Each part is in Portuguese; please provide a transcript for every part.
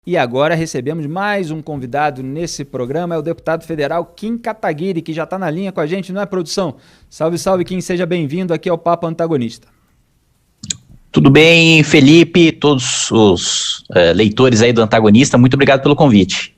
E agora recebemos mais um convidado nesse programa, é o deputado federal Kim Kataguiri, que já está na linha com a gente, não é, produção? Salve, salve, Kim, seja bem-vindo aqui ao Papo Antagonista. Tudo bem, Felipe, todos os leitores aí do Antagonista, muito obrigado pelo convite.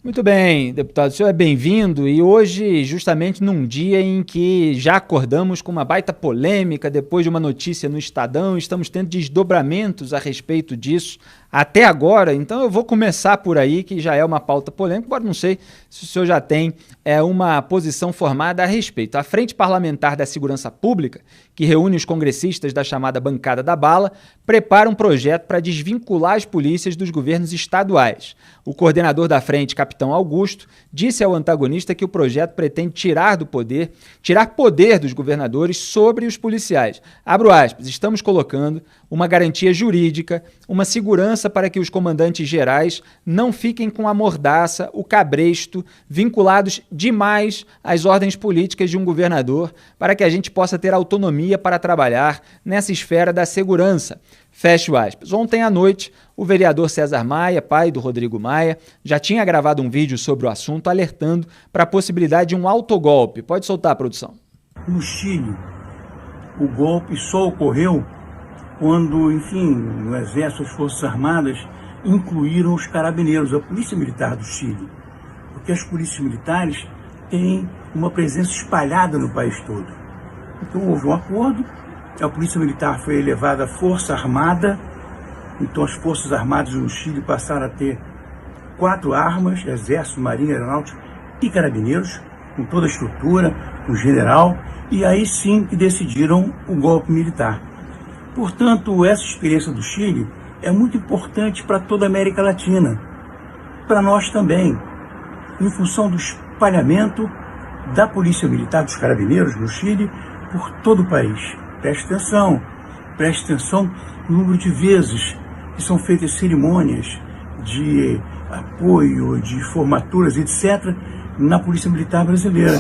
Muito bem, deputado, o senhor é bem-vindo e hoje justamente num dia em que já acordamos com uma baita polêmica depois de uma notícia no Estadão, estamos tendo desdobramentos a respeito disso até agora, então eu vou começar por aí, que já é uma pauta polêmica, embora não sei se o senhor já tem uma posição formada a respeito. A Frente Parlamentar da Segurança Pública, que reúne os congressistas da chamada Bancada da Bala, prepara um projeto para desvincular as polícias dos governos estaduais. O coordenador da frente, Capitão Augusto, disse ao Antagonista que o projeto pretende tirar poder dos governadores sobre os policiais. Abro aspas, estamos colocando uma garantia jurídica, uma segurança para que os comandantes gerais não fiquem com a mordaça, o cabresto, vinculados demais às ordens políticas de um governador, para que a gente possa ter autonomia para trabalhar nessa esfera da segurança. Fecho aspas. Ontem à noite, o vereador César Maia, pai do Rodrigo Maia, já tinha gravado um vídeo sobre o assunto, alertando para a possibilidade de um autogolpe. Pode soltar a produção. No Chile, o golpe só ocorreu quando, enfim, o Exército e as Forças Armadas incluíram os carabineiros, a Polícia Militar do Chile. Porque as polícias militares têm uma presença espalhada no país todo. Então houve um acordo, a Polícia Militar foi elevada à Força Armada, então as Forças Armadas no Chile passaram a ter 4 armas, Exército, Marinha, Aeronáutica e Carabineiros, com toda a estrutura, com general, e aí sim que decidiram o golpe militar. Portanto, essa experiência do Chile é muito importante para toda a América Latina, para nós também, em função do espalhamento da Polícia Militar, dos Carabineiros no Chile, por todo o país. Preste atenção no número de vezes que são feitas cerimônias de apoio, de formaturas, etc., na Polícia Militar brasileira.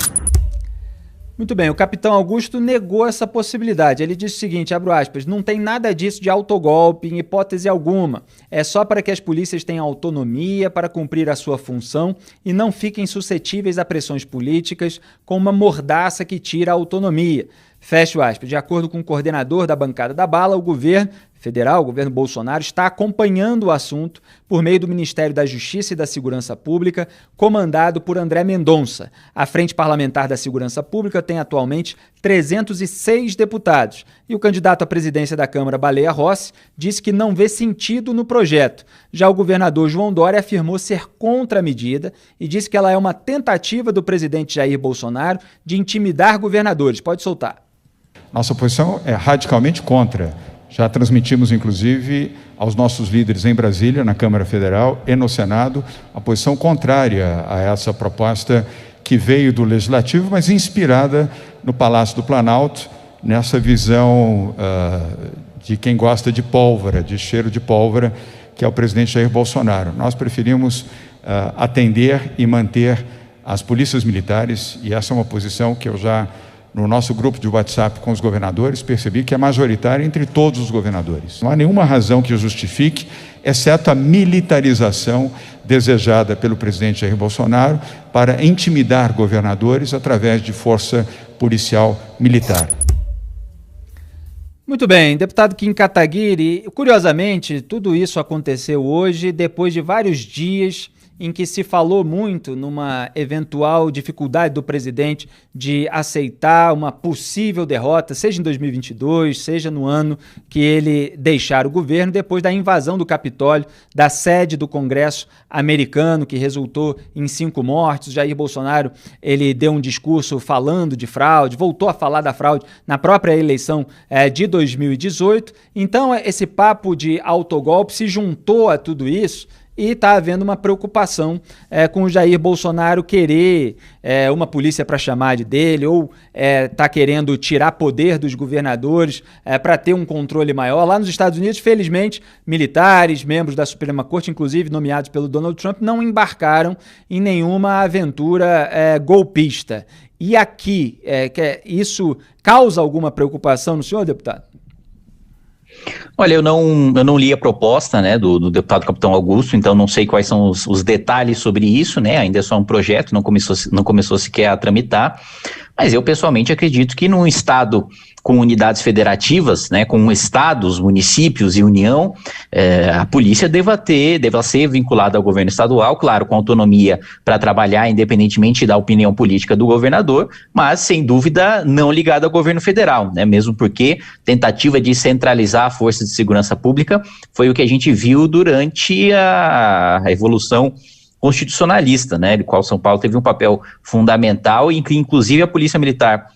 Muito bem, o capitão Augusto negou essa possibilidade. Ele disse o seguinte, abro aspas, não tem nada disso de autogolpe em hipótese alguma. É só para que as polícias tenham autonomia para cumprir a sua função e não fiquem suscetíveis a pressões políticas com uma mordaça que tira a autonomia. Fecho aspas. De acordo com o coordenador da Bancada da Bala, o governo federal, o governo Bolsonaro, está acompanhando o assunto por meio do Ministério da Justiça e da Segurança Pública, comandado por André Mendonça. A Frente Parlamentar da Segurança Pública tem atualmente 306 deputados. E o candidato à presidência da Câmara, Baleia Rossi, disse que não vê sentido no projeto. Já o governador João Dória afirmou ser contra a medida e disse que ela é uma tentativa do presidente Jair Bolsonaro de intimidar governadores. Pode soltar. Nossa posição é radicalmente contra. Já transmitimos, inclusive, aos nossos líderes em Brasília, na Câmara Federal e no Senado, a posição contrária a essa proposta que veio do Legislativo, mas inspirada no Palácio do Planalto, nessa visão de quem gosta de pólvora, de cheiro de pólvora, que é o presidente Jair Bolsonaro. Nós preferimos atender e manter as polícias militares, e essa é uma posição que eu já, no nosso grupo de WhatsApp com os governadores, percebi que é majoritária entre todos os governadores. Não há nenhuma razão que o justifique, exceto a militarização desejada pelo presidente Jair Bolsonaro para intimidar governadores através de força policial militar. Muito bem, deputado Kim Kataguiri, curiosamente, tudo isso aconteceu hoje, depois de vários dias em que se falou muito numa eventual dificuldade do presidente de aceitar uma possível derrota, seja em 2022, seja no ano que ele deixar o governo, depois da invasão do Capitólio, da sede do Congresso americano, que resultou em 5 mortes. Jair Bolsonaro, ele deu um discurso falando de fraude, voltou a falar da fraude na própria eleição de 2018. Então, esse papo de autogolpe se juntou a tudo isso, e está havendo uma preocupação com o Jair Bolsonaro querer uma polícia para chamar de dele, ou está querendo tirar poder dos governadores para ter um controle maior. Lá nos Estados Unidos, felizmente, militares, membros da Suprema Corte, inclusive nomeados pelo Donald Trump, não embarcaram em nenhuma aventura golpista. E aqui, isso causa alguma preocupação no senhor, deputado? Olha, eu não li a proposta, né, do deputado Capitão Augusto, então não sei quais são os detalhes sobre isso, né, ainda é só um projeto, não começou sequer a tramitar, mas eu pessoalmente acredito que num estado com unidades federativas, né, com estados, municípios e União, a polícia deva ser vinculada ao governo estadual, claro, com autonomia para trabalhar independentemente da opinião política do governador, mas sem dúvida não ligada ao governo federal, né, mesmo porque tentativa de centralizar a força de segurança pública foi o que a gente viu durante a Revolução Constitucionalista, né, do qual São Paulo teve um papel fundamental e que inclusive a Polícia Militar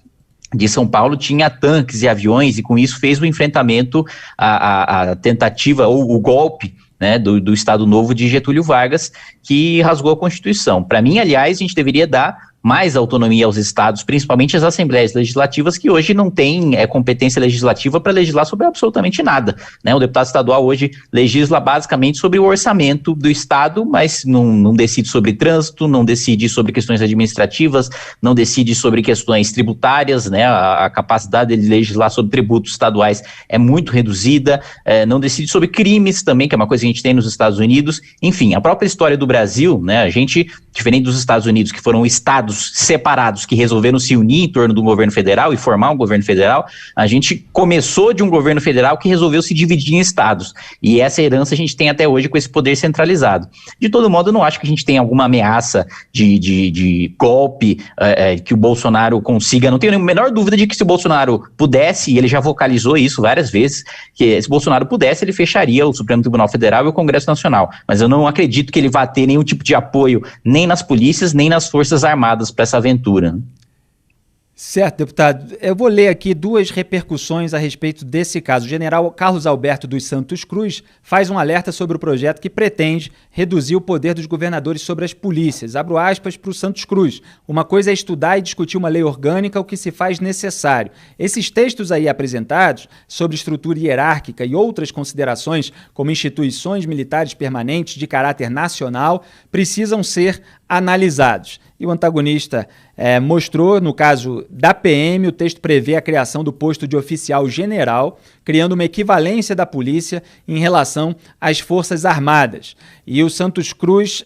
de São Paulo tinha tanques e aviões e com isso fez o enfrentamento à tentativa ou o golpe, né, do Estado Novo de Getúlio Vargas, que rasgou a Constituição. Para mim, aliás, a gente deveria dar mais autonomia aos estados, principalmente às assembleias legislativas, que hoje não têm competência legislativa para legislar sobre absolutamente nada, né? O deputado estadual hoje legisla basicamente sobre o orçamento do estado, mas não decide sobre trânsito, não decide sobre questões administrativas, não decide sobre questões tributárias, né? A capacidade de legislar sobre tributos estaduais é muito reduzida, não decide sobre crimes também, que é uma coisa que a gente tem nos Estados Unidos. Enfim, a própria história do Brasil, né? A gente, diferente dos Estados Unidos, que foram estados separados que resolveram se unir em torno do governo federal e formar um governo federal, a gente começou de um governo federal que resolveu se dividir em estados, e essa herança a gente tem até hoje com esse poder centralizado. De todo modo, eu não acho que a gente tenha alguma ameaça de golpe, que o Bolsonaro consiga, não tenho a menor dúvida de que se o Bolsonaro pudesse, e ele já vocalizou isso várias vezes, que se o Bolsonaro pudesse, ele fecharia o Supremo Tribunal Federal e o Congresso Nacional, mas eu não acredito que ele vá ter nenhum tipo de apoio, nem nas polícias, nem nas Forças Armadas para essa aventura. Certo, deputado. Eu vou ler aqui duas repercussões a respeito desse caso. O general Carlos Alberto dos Santos Cruz faz um alerta sobre o projeto que pretende reduzir o poder dos governadores sobre as polícias. Abro aspas para o Santos Cruz. Uma coisa é estudar e discutir uma lei orgânica, o que se faz necessário. Esses textos aí apresentados sobre estrutura hierárquica e outras considerações, como instituições militares permanentes de caráter nacional, precisam ser analisados. E o antagonista mostrou, no caso da PM, o texto prevê a criação do posto de oficial general, criando uma equivalência da polícia em relação às Forças Armadas. E o Santos Cruz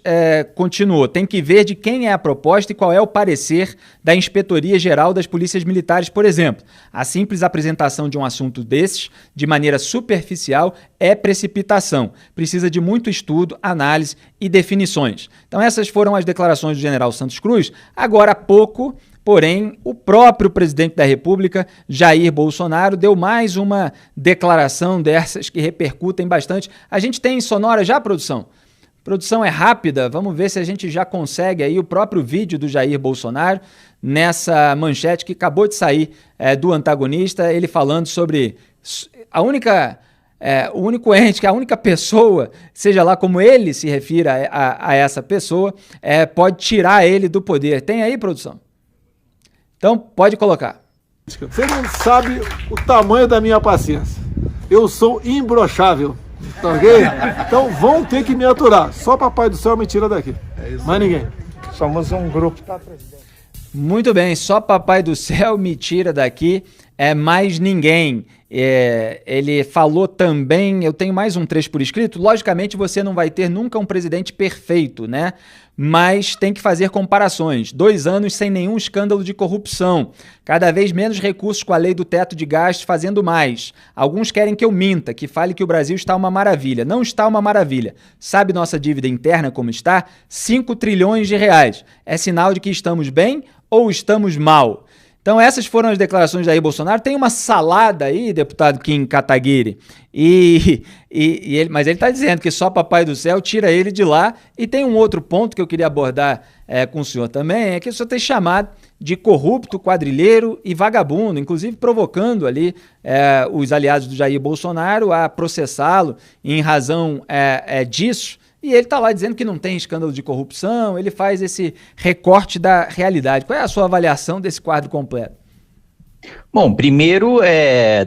continuou, tem que ver de quem é a proposta e qual é o parecer da Inspetoria Geral das Polícias Militares, por exemplo. A simples apresentação de um assunto desses, de maneira superficial, é precipitação. Precisa de muito estudo, análise e definições. Então essas foram as declarações do general Santos Cruz. Agora há pouco, porém, o próprio presidente da República, Jair Bolsonaro, deu mais uma declaração dessas que repercutem bastante. A gente tem em sonora já, produção? Produção é rápida, vamos ver se a gente já consegue aí o próprio vídeo do Jair Bolsonaro nessa manchete que acabou de sair do antagonista, ele falando sobre o único ente, a única pessoa, seja lá como ele se refira a essa pessoa, pode tirar ele do poder. Tem aí, produção? Então, pode colocar. Você não sabe o tamanho da minha paciência. Eu sou imbrochável, tá ok? Então vão ter que me aturar. Só Papai do Céu me tira daqui. Mais ninguém. Somos um grupo, tá, presidente? Muito bem, só Papai do Céu me tira daqui, mais ninguém. Ele falou também, eu tenho mais um trecho por escrito, logicamente você não vai ter nunca um presidente perfeito, né? Mas tem que fazer comparações. 2 anos sem nenhum escândalo de corrupção, cada vez menos recursos com a lei do teto de gastos, fazendo mais. Alguns querem que eu minta, que fale que o Brasil está uma maravilha. Não está uma maravilha. Sabe nossa dívida interna como está? 5 trilhões de reais. É sinal de que estamos bem ou estamos mal? Então essas foram as declarações de Jair Bolsonaro. Tem uma salada aí, deputado Kim Kataguiri, mas ele está dizendo que só Papai do Céu tira ele de lá. E tem um outro ponto que eu queria abordar com o senhor também, é que o senhor tem chamado de corrupto, quadrilheiro e vagabundo, inclusive provocando ali os aliados do Jair Bolsonaro a processá-lo em razão disso. E ele está lá dizendo que não tem escândalo de corrupção, ele faz esse recorte da realidade. Qual é a sua avaliação desse quadro completo? Bom, primeiro,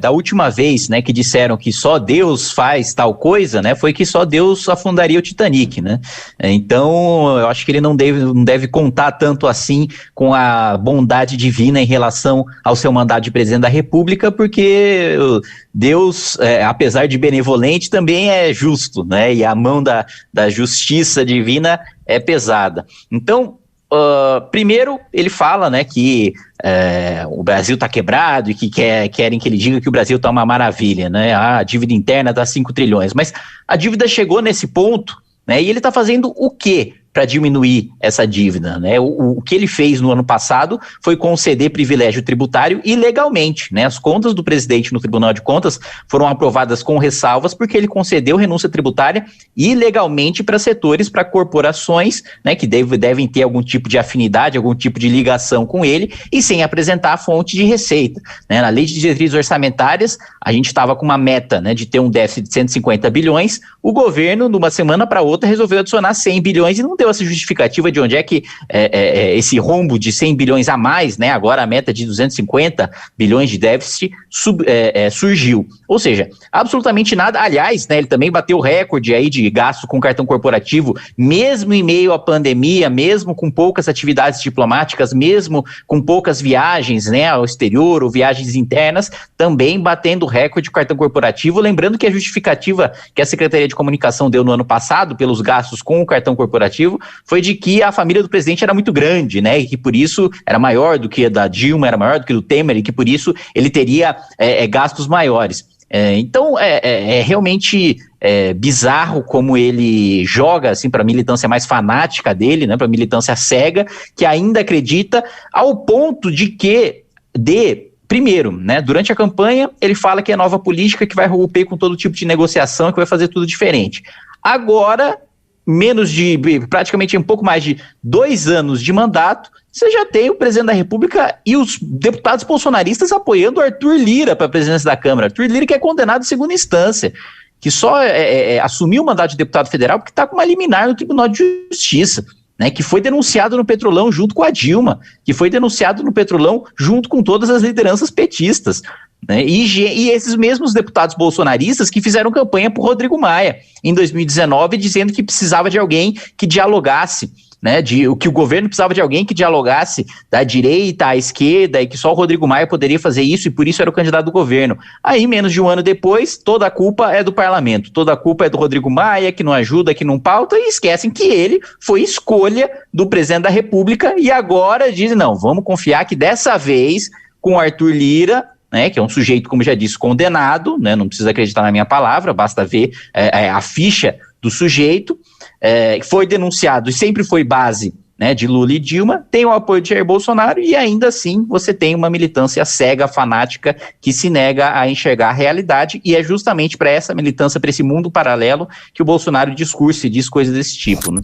da última vez, né, que disseram que só Deus faz tal coisa, né, foi que só Deus afundaria o Titanic, né? Então, eu acho que ele não deve contar tanto assim com a bondade divina em relação ao seu mandato de presidente da República, porque Deus, apesar de benevolente, também é justo, né? E a mão da justiça divina é pesada. Então, primeiro, ele fala, né, que o Brasil está quebrado e que querem que ele diga que o Brasil está uma maravilha, né? A dívida interna está 5 trilhões, mas a dívida chegou nesse ponto, né? E ele está fazendo o quê para diminuir essa dívida, né? O que ele fez no ano passado foi conceder privilégio tributário ilegalmente, né? As contas do presidente no Tribunal de Contas foram aprovadas com ressalvas porque ele concedeu renúncia tributária ilegalmente para setores, para corporações, né, que devem ter algum tipo de afinidade, algum tipo de ligação com ele e sem apresentar a fonte de receita, né? Na lei de diretrizes orçamentárias, a gente estava com uma meta, né, de ter um déficit de 150 bilhões, o governo, de uma semana para outra, resolveu adicionar 100 bilhões e não deu essa justificativa de onde é que esse rombo de 100 bilhões a mais, né, agora a meta de 250 bilhões de déficit surgiu. Ou seja, absolutamente nada. Aliás, né, ele também bateu recorde aí de gasto com cartão corporativo, mesmo em meio à pandemia, mesmo com poucas atividades diplomáticas, mesmo com poucas viagens, né, ao exterior ou viagens internas, também batendo recorde de cartão corporativo. Lembrando que a justificativa que a Secretaria de Comunicação deu no ano passado pelos gastos com o cartão corporativo foi de que a família do presidente era muito grande, né, e que por isso era maior do que a da Dilma, era maior do que do Temer, e que por isso ele teria gastos maiores. Então é realmente bizarro como ele joga assim, para a militância mais fanática dele, né, para a militância cega, que ainda acredita, ao ponto de que primeiro, né, durante a campanha, ele fala que é nova política, que vai romper com todo tipo de negociação, que vai fazer tudo diferente. Agora, praticamente um pouco mais de 2 anos de mandato, você já tem o presidente da República e os deputados bolsonaristas apoiando o Arthur Lira para a presidência da Câmara. Arthur Lira, que é condenado em segunda instância, que só assumiu o mandato de deputado federal porque está com uma liminar no Tribunal de Justiça, né, que foi denunciado no Petrolão junto com a Dilma, que foi denunciado no Petrolão junto com todas as lideranças petistas, né, e esses mesmos deputados bolsonaristas que fizeram campanha por Rodrigo Maia em 2019, dizendo que precisava de alguém que dialogasse, né, que o governo precisava de alguém que dialogasse da direita à esquerda e que só o Rodrigo Maia poderia fazer isso e por isso era o candidato do governo. Aí, menos de um ano depois, toda a culpa é do parlamento, toda a culpa é do Rodrigo Maia, que não ajuda, que não pauta, e esquecem que ele foi escolha do presidente da República e agora dizem, não, vamos confiar que dessa vez, com o Arthur Lira, né, que é um sujeito, como já disse, condenado, né, não precisa acreditar na minha palavra, basta ver a ficha do sujeito, foi denunciado e sempre foi base, né, de Lula e Dilma, tem o apoio de Jair Bolsonaro e ainda assim você tem uma militância cega, fanática, que se nega a enxergar a realidade, e é justamente para essa militância, para esse mundo paralelo, que o Bolsonaro discursa e diz coisas desse tipo, né?